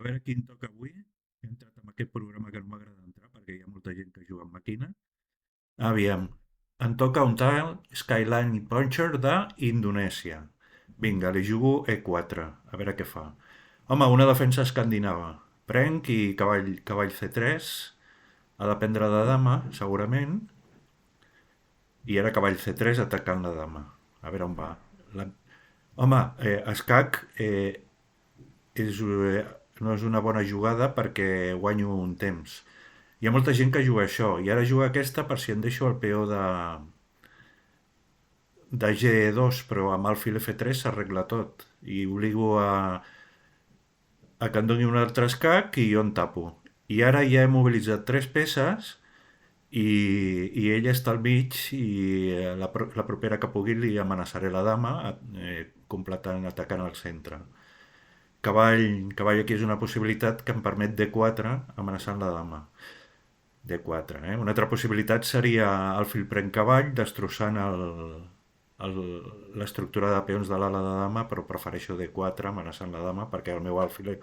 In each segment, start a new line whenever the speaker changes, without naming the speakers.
A veure quin toca avui. He entrat en aquest programa que no m'agrada entrar perquè hi ha molta gent que juga amb màquina. Aviam, em toca un tal Skyline Puncher d'Indonèsia. Vinga, li jugo E4, a veure què fa. Home, una defensa escandinava. Prenc i cavall C3. Ha de prendre de dama, segurament. I ara cavall C3 atacant la dama. A veure on va. La... Home, escac és, no és una bona jugada perquè guanyo un temps. Hi ha molta gent que juga això, i ara juga aquesta per si em deixo el peó de G2, però amb alfil F3 s'arregla tot. I obligo a que em doni un altre escac i jo en tapo. I ara ja he mobilitzat tres peces i ella està al mig i la propera que pugui li amenaçaré la dama completant, atacant al centre. Cavall aquí és una possibilitat que em permet D4 amenaçant la dama. D4. Una altra possibilitat seria alfil pren cavall, destrossant l'estructura de peons de l'ala de dama, però prefereixo D4 amenaçant la dama perquè el meu alfil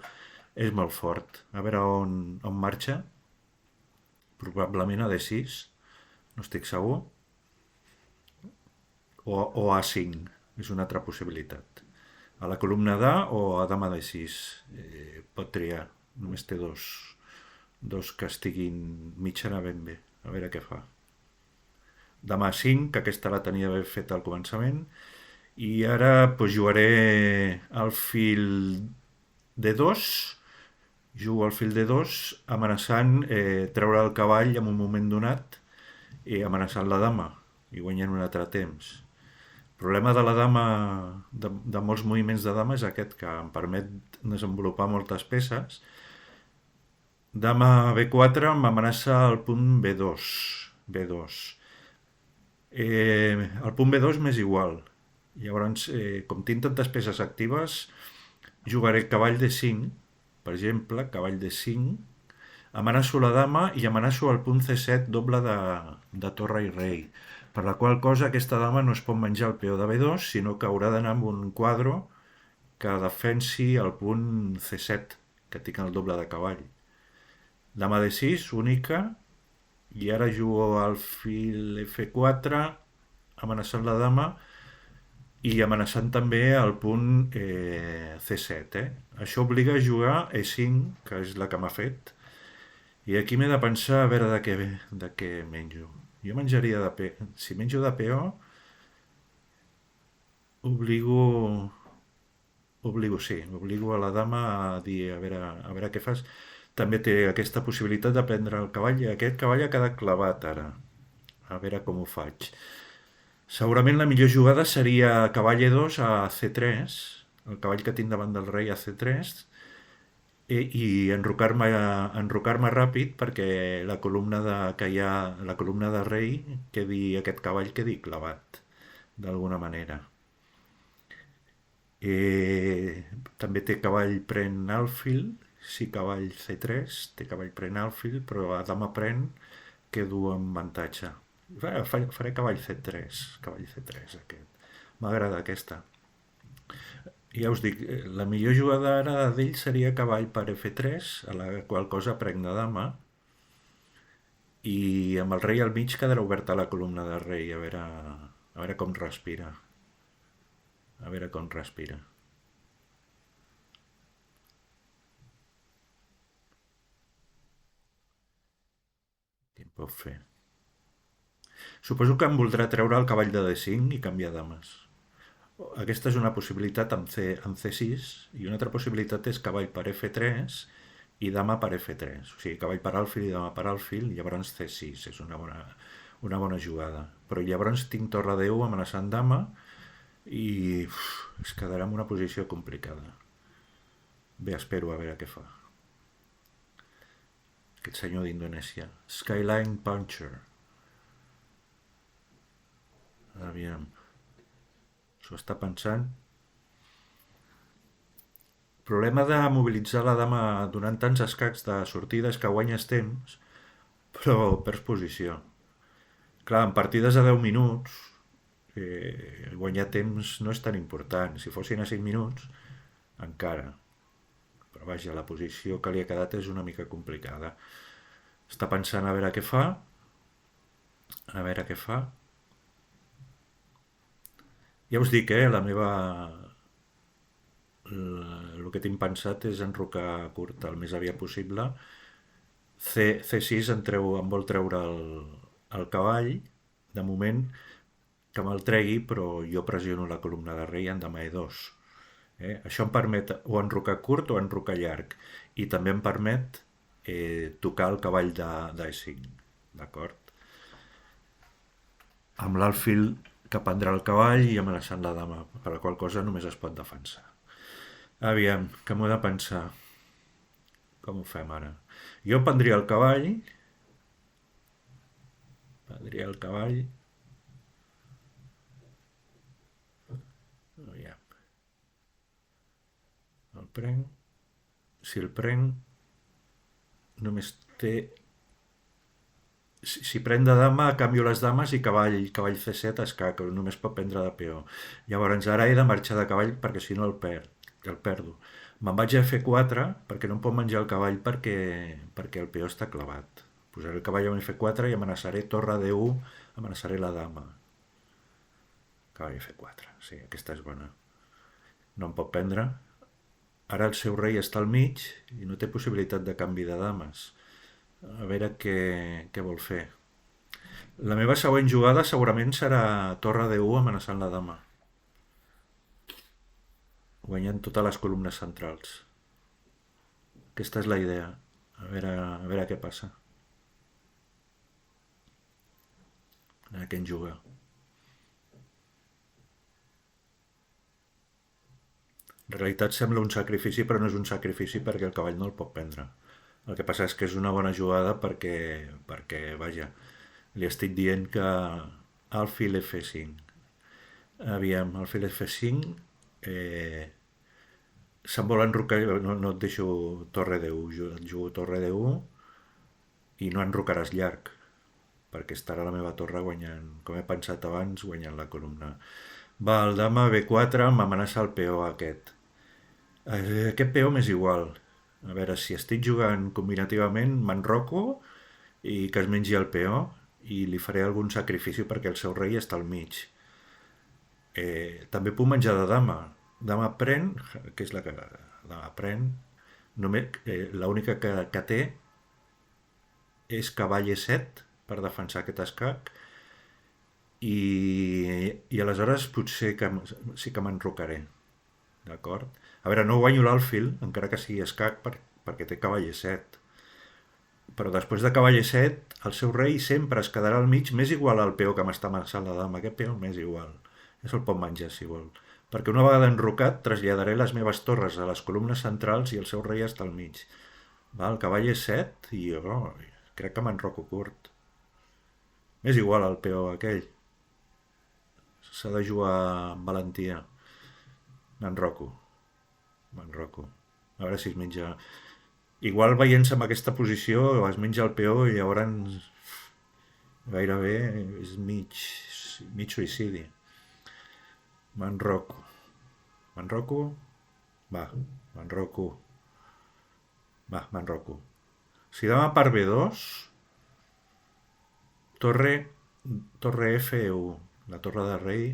és molt fort. A veure on marxa. Probablement a D6, no estic segur. O A5, és una altra possibilitat. A la columna d'A o a dama D6. Pot triar, només té dos que estiguin mitjana ben bé. A veure què fa. Dama 5, que aquesta la tenia ben feta al començament. I ara pues, jugaré el fil D2. Jugo al fil D2 amenaçant treure el cavall en un moment donat i amenaçant la dama i guanyant un altre temps. El problema de la dama, de molts moviments de dama, és aquest, que em permet desenvolupar moltes peces. Dama B4 m'amenaça el punt B2. B2. El punt B2 m'és igual. Llavors, com tinc tantes peces actives, jugaré cavall D5, per exemple, cavall D5, amenaço la dama i amenaço el punt C7 doble de torre i rei, per la qual cosa aquesta dama no es pot menjar el peó de B2, sinó que haurà d'anar amb un quadre que defensi el punt C7, que tinc el doble de cavall. Dama D6, única, i ara jugo al fil F4 amenaçant la dama i amenaçant també el punt C7. Això obliga a jugar E5, que és la que m'ha fet, i aquí m'he de pensar a veure de què menjo. Jo menjaria de peó. Si menjo de peó, obligo a la dama a dir a veure què fas. També té aquesta possibilitat de prendre el cavall, i aquest cavall ha quedat clavat ara. A veure com ho faig. Segurament la millor jugada seria cavall E2 a C3, el cavall que tinc davant del rei a C3, i enrocar-me ràpid perquè la columna de rei aquest cavall quedi clavat d'alguna manera. També té cavall pren alfil, sí, cavall C3, té cavall pren alfil, però a dama pren quedo amb avantatge. Faré cavall C3, aquest. M'agrada aquesta. Ja us dic, la millor jugada ara d'ell seria cavall per F3, a la qual cosa prenc de dama, i amb el rei al mig quedarà oberta la columna de rei, a veure com respira. A veure com respira. Què em pot fer? Suposo que em voldrà treure el cavall de D5 i canviar dames. Aquesta és una possibilitat amb C6 i una altra possibilitat és cavall per F3 i dama per F3. O sigui, cavall per alfil i dama per alfil, llavors C6 és una bona jugada. Però llavors tinc torre D1 amenaçant dama i es quedarà en una posició complicada. Bé, espero a veure què fa. Aquest senyor d'Indonèsia. Skyline Puncher. Aviam. S'ho està pensant. El problema de mobilitzar la dama donant tants escacs de sortides que guanyes temps, però perds posició. Clar, en partides a 10 minuts, guanyar temps no és tan important. Si fossin a 5 minuts, encara. Però vaja, la posició que li ha quedat és una mica complicada. Està pensant a veure què fa, a veure què fa. Ja us dic, el que tinc pensat és enrocar curt el més aviat possible. C6 em vol treure el cavall, de moment, que me'l tregui, però jo pressiono la columna de rei en dama E2. Això em permet o enrocar curt o enrocar llarg. I també em permet tocar el cavall de E5. D'acord? Amb l'alfil que prendrà el cavall i amenaçant la dama, per la qual cosa només es pot defensar. Aviam, que m'ho he de pensar. Com ho fem ara? Jo prendria el cavall, aviam, el prenc, si el prenc, només té... Si pren de dama, canvio les dames i cavall C7 escac, només pot prendre de peó. Llavors ara he de marxar de cavall perquè si no el perdo. Me'n vaig a F4 perquè no em pot menjar el cavall perquè el peó està clavat. Posaré el cavall en F4 i amenaçaré torre D1, amenaçaré la dama. Cavall F4, sí, aquesta és bona. No em pot prendre. Ara el seu rei està al mig i no té possibilitat de canvi de dames. A veure què vol fer. La meva següent jugada segurament serà torre D1 amenaçant la dama. Guanyant totes les columnes centrals. Aquesta és la idea. A veure què passa. A veure què en juga. En realitat sembla un sacrifici, però no és un sacrifici perquè el cavall no el pot prendre. El que passa és que és una bona jugada perquè vaja, li estic dient que alfil F5. Aviam, alfil F5, se'm vol enrocar, no et deixo torre D1, et jugo torre D1 i no enrocaràs llarg, perquè estarà la meva torre guanyant, com he pensat abans, guanyant la columna. Va, el dama B4 m'amenaça el peó aquest. Aquest peó m'és igual. A veure, si estic jugant combinativament, m'enroco i que es mengi el peó i li faré algun sacrifici perquè el seu rei està al mig. També puc menjar de dama. Dama pren, que és la que dama pren, l'única que té és cavall E7 per defensar aquest escac i aleshores potser sí que m'enrocaré. D'acord? A veure, no guanyo l'alfil, encara que sigui escac, perquè té cavall E7. Però després de cavall E7, el seu rei sempre es quedarà al mig, m'és igual al peó que m'està amenaçant la dama. Aquest peó m'és igual. Ja se'l pot menjar, si vol. Perquè una vegada enrocat, traslladaré les meves torres a les columnes centrals i el seu rei està al mig. Va, el cavall E7 i crec que m'enroco curt. M'és igual al peó aquell. S'ha de jugar amb valentia. M'enroco. A veure si es menja... Igual veient-se en aquesta posició es menja el peó i llavors gairebé és mig suïcidi. M'enroco. Va, m'enroco. Si dama per B2, torre F1, la torre de rei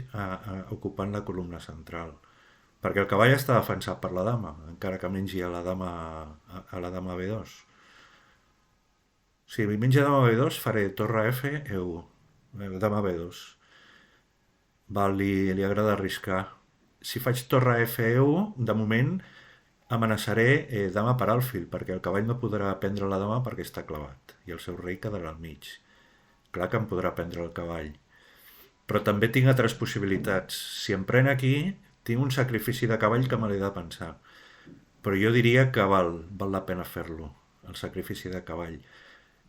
ocupant la columna central. Perquè el cavall està defensat per la dama, encara que mengi a la dama B2. Si menja dama B2 faré torre F, E1, dama B2. Li agrada arriscar. Si faig torre F, E1, de moment amenaçaré dama per alfil, perquè el cavall no podrà prendre la dama perquè està clavat, i el seu rei quedarà al mig. Clar que em podrà prendre el cavall. Però també tinc altres possibilitats. Si em pren aquí, tinc un sacrifici de cavall que me l'he de pensar. Però jo diria que val la pena fer-lo, el sacrifici de cavall.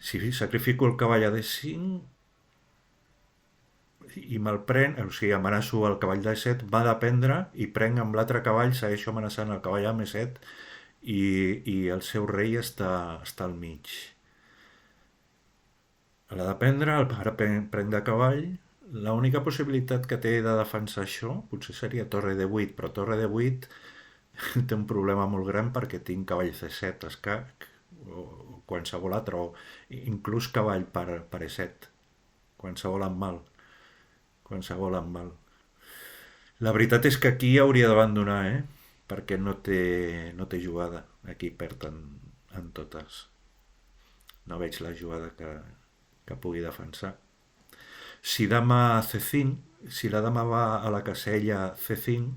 Si sacrifico el cavall a D5 i me'l pren, o sigui, amenaço el cavall d'E7, va de prendre i prenc amb l'altre cavall, segueixo amenaçant el cavall amb E7 i el seu rei està al mig. L'ha de prendre, ara prenc de cavall. L'única possibilitat que té de defensar això potser seria torre D8, però torre D8 té un problema molt gran perquè tinc cavall C7 escac o qualsevol altre, o inclús cavall per E7, qualsevol amb mal, qualsevol amb mal. La veritat és que aquí hauria d'abandonar, perquè no té jugada. Aquí perd en totes. No veig la jugada que pugui defensar. Si dama C5, si la dama va a la casella C5,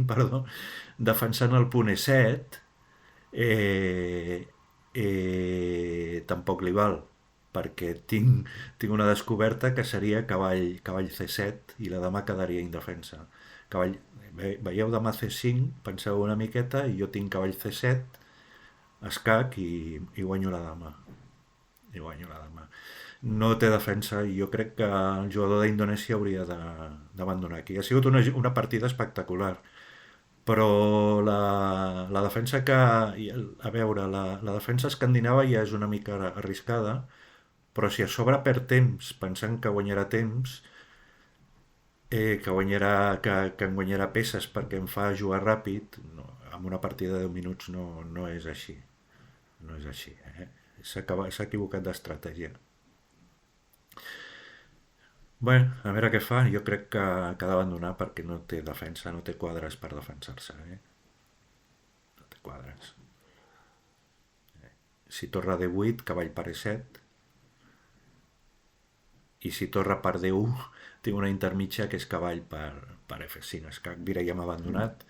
perdó, defensant el punt E7, eh, tampoc li val, perquè tinc una descoberta que seria cavall C7 i la dama quedaria indefensa. Cavall, veieu dama C5, penseu una miqueta, i jo tinc cavall C7, escac i guanyo la dama. I guanyo la dama. No té defensa i jo crec que el jugador d'Indonèsia hauria d'abandonar aquí. Ha sigut una partida espectacular, però la defensa a veure, la defensa escandinava ja és una mica arriscada, però si a sobre perd temps pensant que guanyarà temps, que em guanyarà peces perquè em fa jugar ràpid, no, amb una partida de 10 minuts no és així. No és així, s'ha equivocat d'estratègia. Bueno, a veure què fa. Jo crec que ha d'abandonar perquè no té defensa, no té quadres per defensar-se. No té quadres. Si torre D8, cavall per E7, i si torre per D1, tinc una intermitja que és cavall per F5. Escac, mira, ja m'ha abandonat.